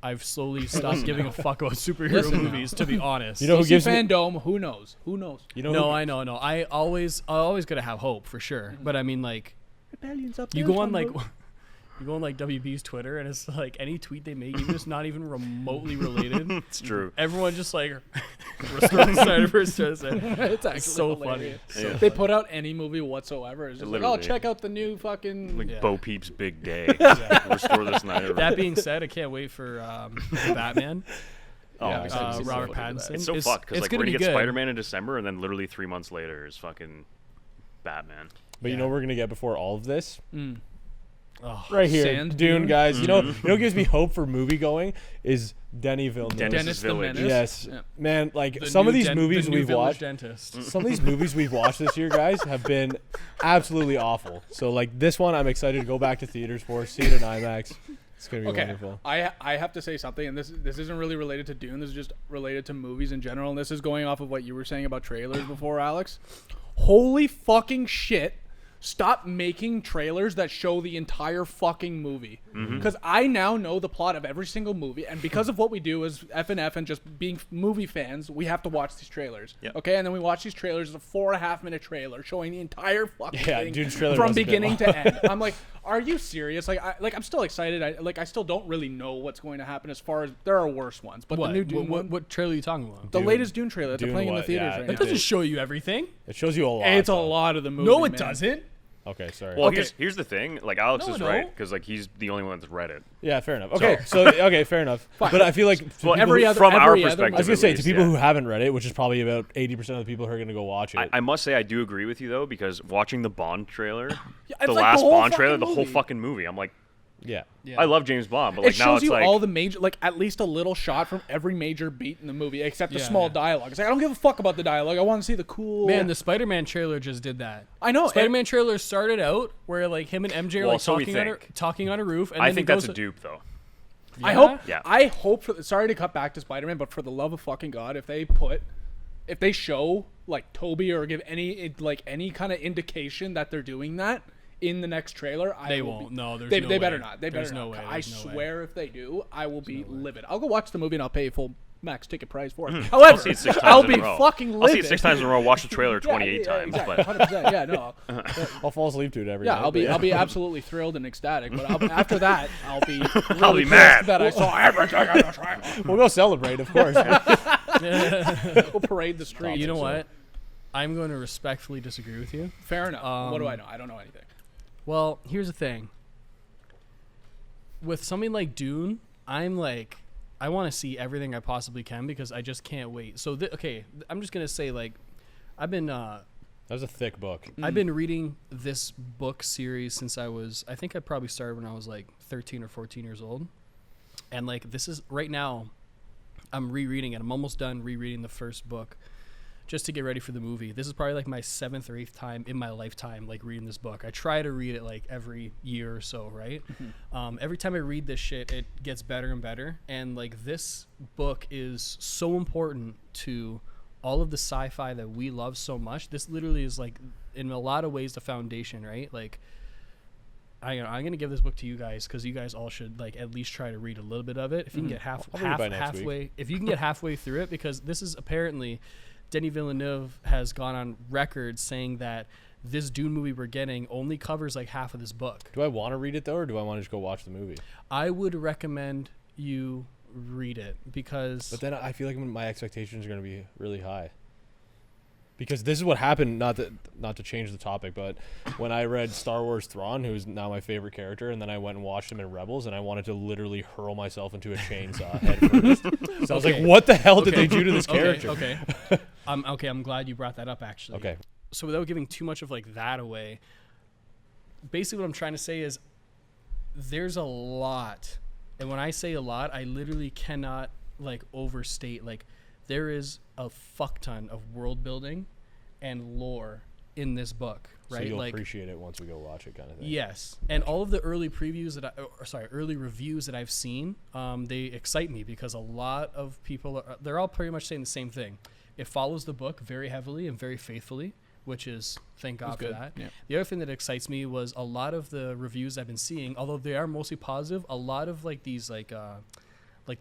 I've slowly stopped giving a fuck about superhero Listen now. movies. To be honest, You know who DC gives me? fandom? Who knows? Who knows? You know no, who, I know, no. I always gotta have hope for sure. But I mean, like, Rebellion's up you there, go on like, Trumbo. you go on like WB's Twitter, and it's like any tweet they make, even if it's not even remotely related. it's true. Everyone just like restore the Snyderverse. It's actually so hilarious. funny. Yeah. They put out any movie whatsoever. It's just like, oh, Literally. check out the new fucking. Like Yeah. Bo Peep's big day. Restore the Snyder. That being said, I can't wait for Batman. Oh, Yeah. it's Robert Pattinson. It's so fucked because it's like gonna we're be gonna get good. Spider-Man in December, and then literally 3 months later is fucking Batman. But you know what we're gonna get before all of this? Oh, Right here, Sand Dune, Dune? guys. You know what gives me hope for movie going is Denis Villeneuve. Dennis the Village. Menace. Yes, Yeah. man. Like the some of new these movies the new we've village watched. Dentist. Some of these movies we've watched this year, guys, have been absolutely awful. So like this one, I'm excited to go back to theaters for, see it in IMAX. It's gonna be Okay, wonderful. I have to say something, and this isn't really related to Dune. This is just related to movies in general, and this is going off of what you were saying about trailers before, Alex. Holy fucking shit! Stop making trailers that show the entire fucking movie. Because I now know the plot of every single movie, and because of what we do as FNF and just being movie fans, we have to watch these trailers. Yep. Okay, and then we watch these trailers. It's a 4.5-minute trailer showing the entire fucking Yeah, thing Dune's trailer from was a bit beginning long. to end. I'm like, are you serious? I'm still excited. I still don't really know what's going to happen as far as there are worse ones, but What? the new Dune one, What trailer are you talking about? the Dune- latest Dune trailer that they're Dune playing in the what? theaters Yeah, right it now. That doesn't show you everything. It shows you a lot. It's a though. lot of the movie. No, it man. doesn't. Okay, sorry. Well, Okay. here's the thing. Like Alex No, is no. right because like he's the only one that's read it. Yeah, fair enough. Okay, so okay, fair enough. But I feel like to Well, people every who- other- from our every other perspective, I was gonna at say least, to people yeah. who haven't read it, which is probably about 80% of the people who are gonna go watch it. I must say I do agree with you though because watching the Bond trailer, it's the like last the whole Bond trailer, fucking the whole movie. fucking movie, I'm like, yeah. Yeah. I love James Bond, but It like now shows it's you like all the major, like at least a little shot from every major beat in the movie, except the Yeah, small yeah. dialogue. It's like I don't give a fuck about the dialogue. I want to see the cool. Man, the Spider-Man trailer just did that. I know. Spider-Man trailer started out where like him and MJ are Well, like so we talking on a roof, and I then think he that's goes a dupe though. I Yeah? hope. Yeah. I hope. Sorry to cut back to Spider-Man, but for the love of fucking God, if they show like Toby or give any kind of indication that they're doing that in the next trailer, They will won't. be, No, there's they, no they way. better not. They There's better no not. way. I There's no way. swear, if they do, I will be livid. I'll go watch the movie and I'll pay full max ticket price for it. I'll However, see it 6 times I'll in be a row. fucking I'll livid. see it 6 times in a row. Watch the trailer 28 times, exactly, but 100%. Yeah, no. I'll fall asleep to it every Yeah, night. I'll be absolutely thrilled and ecstatic. But after that, I'll be really I'll be pissed mad. that I saw everything in the trailer. We'll go celebrate, of course. We'll parade the streets. You know what? I'm going to respectfully disagree with you. Fair enough. What do I know? I don't know anything. Well, here's the thing. With something like Dune, I'm like, I want to see everything I possibly can because I just can't wait. So, I'm just gonna say like, I've been That was a thick book. I've been reading this book series since I think I probably started when I was like 13 or 14 years old, and like this is right now, I'm rereading it. I'm almost done rereading the first book, just to get ready for the movie. This is probably like my 7th or 8th time in my lifetime like reading this book. I try to read it like every year or so, right? Every time I read this shit, it gets better and better. And like this book is so important to all of the sci-fi that we love so much. This literally is like in a lot of ways the foundation, right? Like I'm gonna give this book to you guys because you guys all should like at least try to read a little bit of it. If you can get I'll read it by next halfway, if you can get halfway through it, because this is apparently Denis Villeneuve has gone on record saying that this Dune movie we're getting only covers like half of this book. Do I want to read it though, or do I want to just go watch the movie? I would recommend you read it because But then I feel like my expectations are going to be really high. Because this is what happened, not to change the topic, but when I read Star Wars Thrawn, who's now my favorite character, and then I went and watched him in Rebels, and I wanted to literally hurl myself into a chainsaw head first. So I was like, what the hell did they do to this character? Okay. I'm glad you brought that up actually. Okay. So without giving too much of like that away, basically what I'm trying to say is there's a lot. And when I say a lot, I literally cannot like overstate. Like there is a fuck ton of world building and lore in this book, right? So you'll like appreciate it once we go watch it, kind of thing. yes. And all of the early previews early reviews that I've seen, they excite me because a lot of people they're all pretty much saying the same thing. It follows the book very heavily and very faithfully, which is thank God for good. that. Yeah. The other thing that excites me was a lot of the reviews I've been seeing, although they are mostly positive, a lot of like these like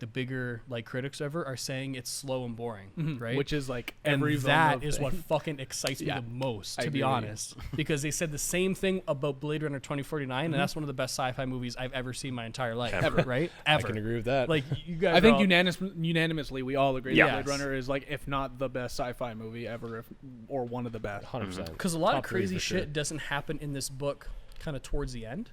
the bigger like critics ever are saying it's slow and boring, right? Which is like and every that Villeneuve is thing. what fucking excites me Yeah, the most, I to be agree with you. honest, because they said the same thing about Blade Runner 2049, and that's one of the best sci-fi movies I've ever seen in my entire life, Ever. right? I Ever. can agree with that. Like you guys, I think are all- unanimously we all agree Yes. that Blade Runner is like, if not the best sci-fi movie ever, or one of the best. 100%. because a lot Top of three crazy for shit sure. doesn't happen in this book kind of towards the end.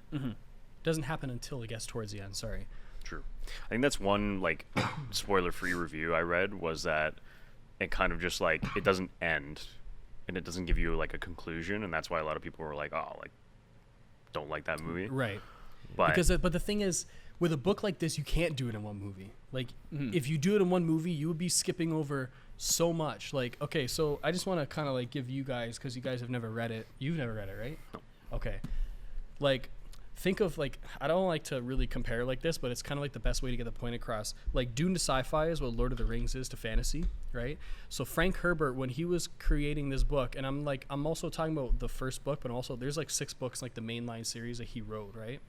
Doesn't happen until it gets towards the end, sorry. True. I think that's one like spoiler-free review I read was that it kind of just like it doesn't end, and it doesn't give you like a conclusion, and that's why a lot of people were like, oh, like don't like that movie. Right. But But the thing is, with a book like this, you can't do it in one movie. Like, if you do it in one movie, you would be skipping over so much. Like, okay, so I just want to kind of like give you guys, because you guys have never read it. You've never read it, right? No. Okay. Like, think of like, I don't like to really compare like this, but it's kind of like the best way to get the point across. Like, Dune to sci-fi is what Lord of the Rings is to fantasy, right? So Frank Herbert, when he was creating this book, and I'm also talking about the first book, but also there's like 6 books, like the mainline series that he wrote, right?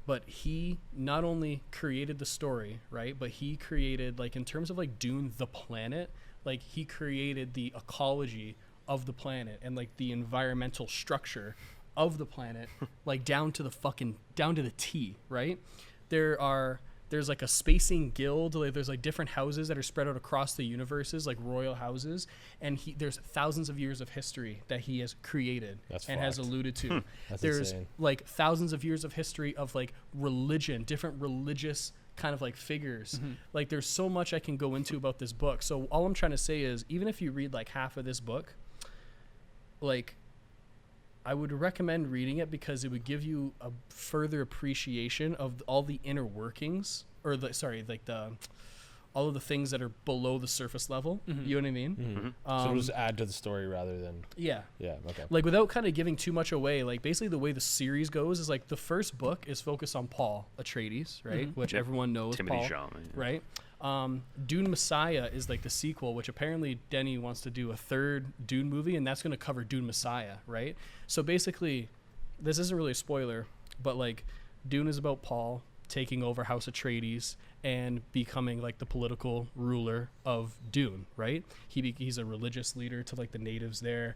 But he not only created the story, right, but he created, like, in terms of like Dune, the planet, like he created the ecology of the planet and like the environmental structure of the planet, like down to the T, right? There's like a spacing guild, like there's like different houses that are spread out across the universes, like royal houses, and there's thousands of years of history that he has created has alluded to. There's insane. like thousands of years of history of like religion, different religious kind of like figures. Like there's so much I can go into about this book. So all I'm trying to say is, even if you read like half of this book, like I would recommend reading it because it would give you a further appreciation of all the inner workings, or all of the things that are below the surface level. You know what I mean? So it'll just add to the story rather than Yeah. Okay. Like without kind of giving too much away, like basically the way the series goes is like the first book is focused on Paul Atreides, right? Which everyone knows. Timothy Paul, Chalamet, yeah. right? Dune Messiah is like the sequel, which apparently Denny wants to do a third Dune movie, and that's going to cover Dune Messiah, right? So basically, this isn't really a spoiler, but like Dune is about Paul taking over House Atreides and becoming like the political ruler of Dune, right? He's a religious leader to like the natives there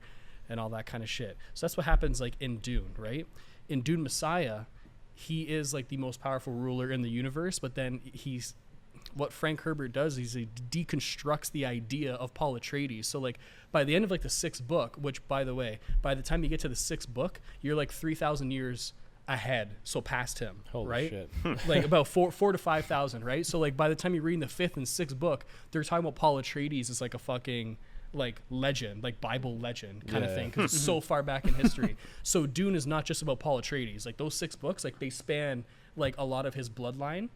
and all that kind of shit. So that's what happens like in Dune, right? In Dune Messiah, he is like the most powerful ruler in the universe, but then what Frank Herbert does is he deconstructs the idea of Paul Atreides. So like by the end of like the 6th book, which by the way, by the time you get to the 6th book, you're like 3,000 years ahead, so past him. Holy right? shit. Like about 4 to 5,000, right? So like by the time you're reading the 5th and 6th book, they're talking about Paul Atreides as like a fucking like legend, like Bible legend kind of thing, because it's so far back in history. So Dune is not just about Paul Atreides. Like those 6 books, like they span like a lot of his bloodline.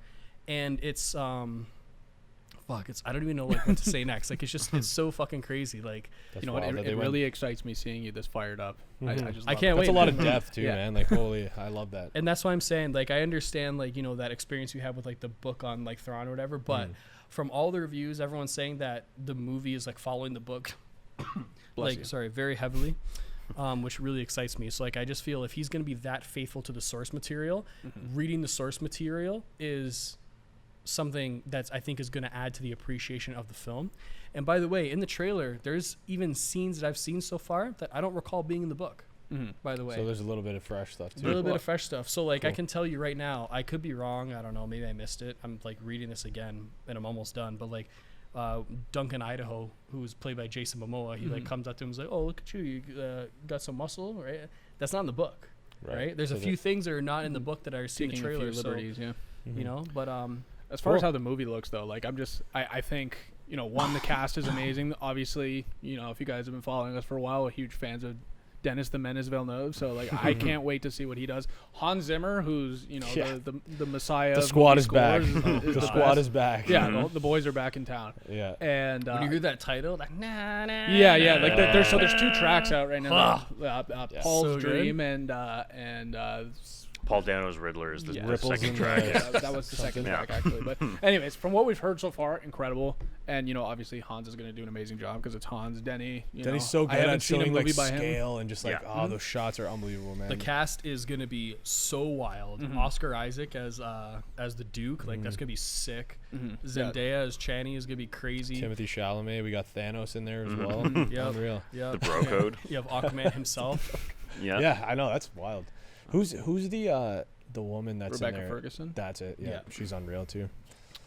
And it's I don't even know like what to say next. Like it's so fucking crazy. Like That's you know what? wild It, that they it went- really excites me seeing you this fired up. I just I love can't it. wait. That's a lot of depth too, Yeah. man. Like holy, I love that. and that's why I'm saying, like, I understand like, you know, that experience you have with like the book on like Thrawn or whatever, but from all the reviews, everyone's saying that the movie is like following the book very heavily. Which really excites me. So like I just feel if he's going to be that faithful to the source material, reading the source material is something that I think is going to add to the appreciation of the film. And by the way, in the trailer, there's even scenes that I've seen so far that I don't recall being in the book. By the way, So there's a little bit of fresh stuff a too. little bit of fresh stuff. So like I Cool. can tell you right now, I could be wrong. I don't know. Maybe I missed it. I'm like reading this again and I'm almost done. But like Duncan Idaho, who's played by Jason Momoa, he like comes up to him and is like, "Oh, look at you. You got some muscle, right?" That's not in the book, right? There's So a few things that are not in the book that I see in the Taking a few trailer. So liberties, yeah. you know, but As far as Cool. how the movie looks, though, like I think, you know, one, the cast is amazing. Obviously, you know, if you guys have been following us for a while, we're huge fans of Dennis the Menace Villeneuve. So like, I can't wait to see what he does. Hans Zimmer, who's you know Yeah. the messiah. The of squad movie is back. scores, is The the squad best. is back. Yeah, the boys are back in town. Yeah. And when you hear that title, like nah, nah, yeah, like nah. there's 2 tracks out right now. Paul's So good. Dream and Paul Dano's Riddler is the, Yeah. the Ripples second in track. the- Yeah. that was the second Yeah. track actually. But anyways, from what we've heard so far, incredible. And you know, obviously Hans is going to do an amazing job because it's Hans. Denny, Denny's so I good haven't at seen a showing like movie by him. scale and just like Yeah. those shots are unbelievable, man. The cast is gonna be so wild. Oscar Isaac as the Duke, like that's gonna be sick. Zendaya as Channy is gonna be crazy. Timothy Chalamet, we got Thanos in there as well. Yep. Unreal. Yeah, The bro code. you have Aquaman himself. Yeah. Yeah, I know that's wild. Who's the woman that's Rebecca in there? Ferguson. That's it. Yeah, Yeah. she's unreal too.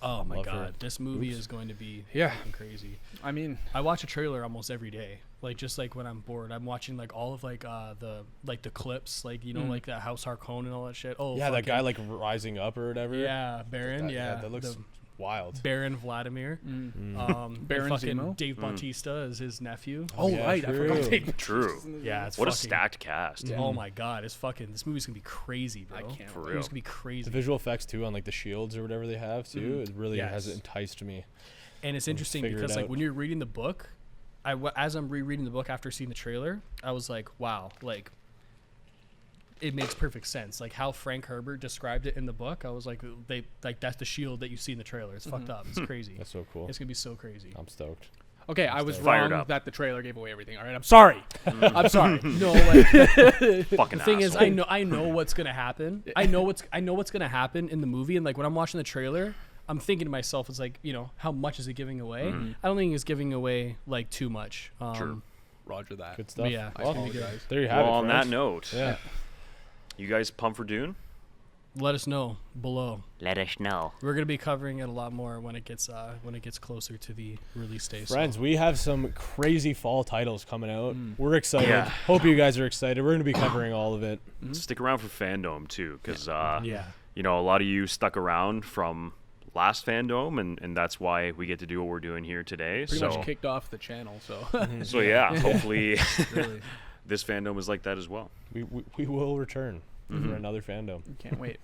Oh my Love her. god, this movie Oops. is going to be Yeah. fucking crazy. I mean, I watch a trailer almost every day. Like just like when I'm bored, I'm watching like all of like the clips, like you know like that House Harkonnen and all that shit. Oh Yeah, that fucking- guy like rising up or whatever. Yeah, Baron. That, that looks the wild. Baron Vladimir. Baron Baron fucking Zemo? Dave Bautista is his nephew. oh yeah, right, I forgot. true. Dave True. Yeah, it's What a fucking- stacked cast. Oh my god, it's fucking. This movie's gonna be crazy, bro. I can't For wait. real. It's gonna be crazy. The visual effects too on like the shields or whatever they have too. It really has Yes. enticed me. And it's interesting figure it because like out. when you're reading the book, as I'm rereading the book after seeing the trailer, I was like, wow, like it makes perfect sense. Like how Frank Herbert described it in the book, I was like, that's the shield that you see in the trailer. It's fucked up. It's crazy. That's so cool. It's gonna be so crazy. I'm stoked. Okay, I was Fired wrong up. that the trailer gave away everything. All right, I'm sorry. I'm sorry. No, like Fucking the thing is, asshole. I know what's gonna happen. I know what's gonna happen in the movie, and like when I'm watching the trailer, I'm thinking to myself, it's like, you know, how much is it giving away? I don't think it's giving away like too much. True. Roger that. Good stuff. yeah, I Well, apologize. there you have Well, it. on that friends. note, Yeah. you guys pumped for Dune? Let us know below. Let us know. We're gonna be covering it a lot more when it gets closer to the release day. so- Friends, we have some crazy fall titles coming out. We're excited. Yeah. Hope you guys are excited. We're going to be covering all of it. Stick around for Fandom too, because yeah, you know, a lot of you stuck around from last Fandom, and that's why we get to do what we're doing here today. Pretty so, much kicked off the channel, so so yeah, hopefully really. this Fandom is like that as well. We will return for another fandom. can't wait.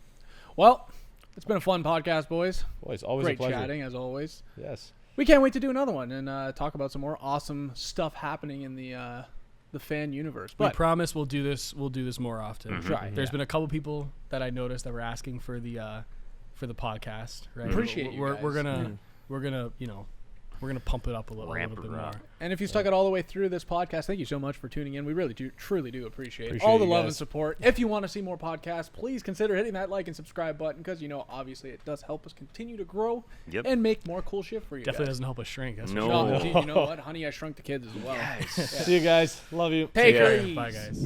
Well, it's been a fun podcast, boys. Boys, always Great a pleasure. chatting as always. Yes. We can't wait to do another one and talk about some more awesome stuff happening in the fan universe. We But promise we'll do this. We'll do this more often. Try. There's been a couple people that I noticed that were asking for the podcast. Right. Appreciate you We're guys. gonna you know we're gonna pump it up a little Ramp bit it more. up. And if you stuck it all the way through this podcast, thank you so much for tuning in. We really do, truly do appreciate Appreciate all the you love guys. and support. If you want to see more podcasts, please consider hitting that like and subscribe button because, you know, obviously it does help us continue to grow Yep. and make more cool shit for you Definitely guys. doesn't help us shrink. That's No. for sure. No, indeed, you know what? Honey, I Shrunk the Kids as well. Yes. See you guys. Love you. Take Yeah. it easy. Bye, guys.